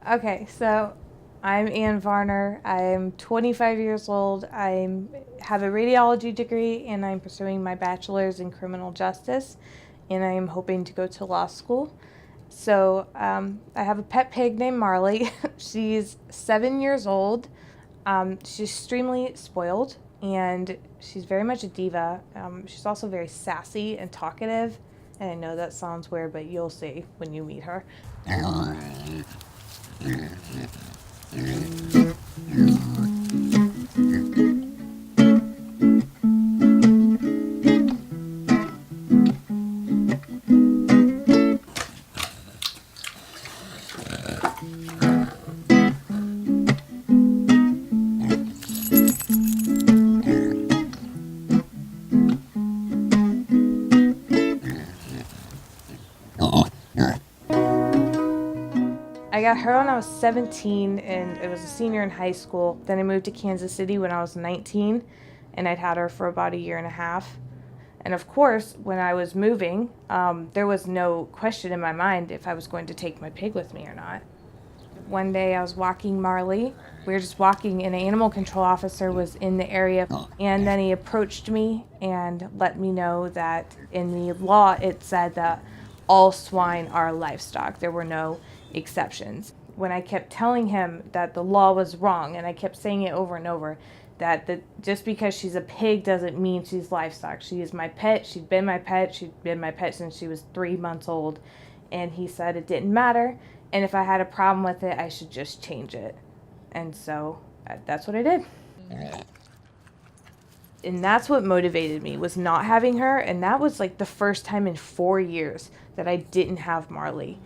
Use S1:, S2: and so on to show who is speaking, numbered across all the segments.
S1: Okay, so I'm Ann Varner. I'm 25 years old. I have a radiology degree and I'm pursuing my bachelor's in criminal justice, and I'm hoping to go to law school. So I have a pet pig named Marlee. She's 7 years old. She's extremely spoiled and she's very much a diva. She's also very sassy and talkative. And I know that sounds weird, but you'll see when you meet her. I got her when I was 17 and I was a senior in high school. Then I moved to Kansas City when I was 19 and I'd had her for about a year and a half. And of course, when I was moving, there was no question in my mind if I was going to take my pig with me or not. One day I was walking Marlee. We were just walking and an animal control officer was in the area, and then he approached me and let me know that in the law it said that all swine are livestock. There were no exceptions. When I kept telling him that the law was wrong, and I kept saying it over and over, that just because she's a pig doesn't mean she's livestock. She is my pet. She'd been my pet. She'd been my pet since she was 3 months old. And he said it didn't matter, and if I had a problem with it, I should just change it. And so that's what I did. And that's what motivated me, was not having her, and that was like the first time in 4 years that I didn't have Marlee.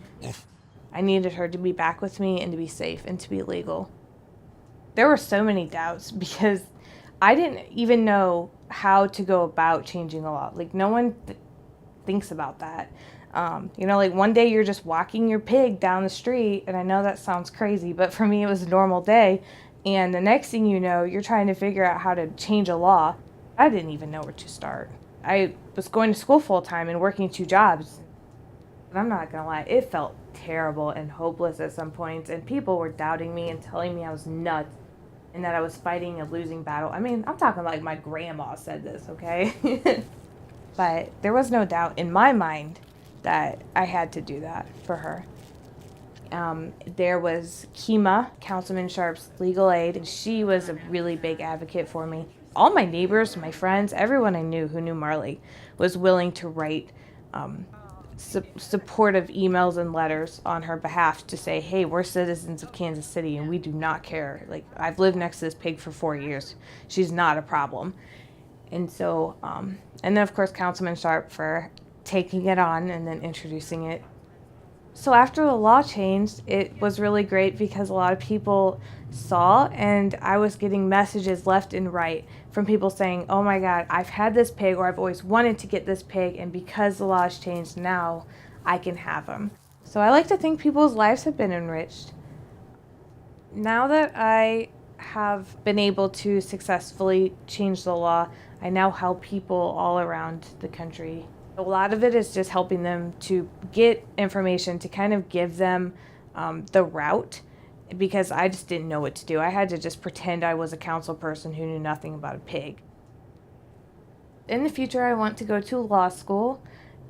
S1: I needed her to be back with me and to be safe and to be legal. There were so many doubts because I didn't even know how to go about changing the law. Like, no one thinks about that. Like one day you're just walking your pig down the street, and I know that sounds crazy, but for me it was a normal day, and the next thing you know, you're trying to figure out how to change a law. I didn't even know where to start. I was going to school full time and working 2 jobs. But I'm not gonna lie, it felt terrible and hopeless at some points, and people were doubting me and telling me I was nuts and that I was fighting a losing battle. I mean, I'm talking like my grandma said this, okay? But there was no doubt in my mind that I had to do that for her. There was Kima, Councilman Sharp's legal aid, and she was a really big advocate for me. All my neighbors, my friends, everyone I knew who knew Marlee was willing to write supportive emails and letters on her behalf to say, hey, we're citizens of Kansas City and we do not care. Like, I've lived next to this pig for 4 years. She's not a problem. And so, and then of course Councilman Sharp for taking it on and then introducing it. So after the law changed, it was really great because a lot of people saw, and I was getting messages left and right from people saying, oh my God, I've had this pig, or I've always wanted to get this pig, and because the law's changed now, I can have him. So I like to think people's lives have been enriched. Now that I have been able to successfully change the law, I now help people all around the country. A lot of it is just helping them to get information, to kind of give them the route, because I just didn't know what to do. I had to just pretend I was a council person who knew nothing about a pig. In the future, I want to go to law school,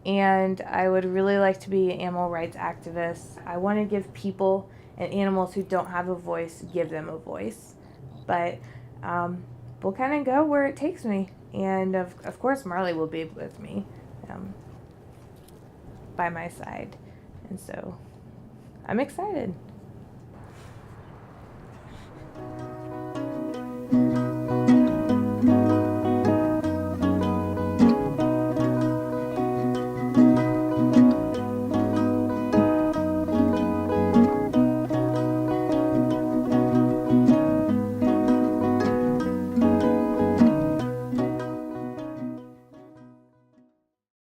S1: and I would really like to be an animal rights activist. I want to give people and animals who don't have a voice, give them a voice. But we'll kind of go where it takes me. And of course, Marlee will be with me by my side. And so I'm excited.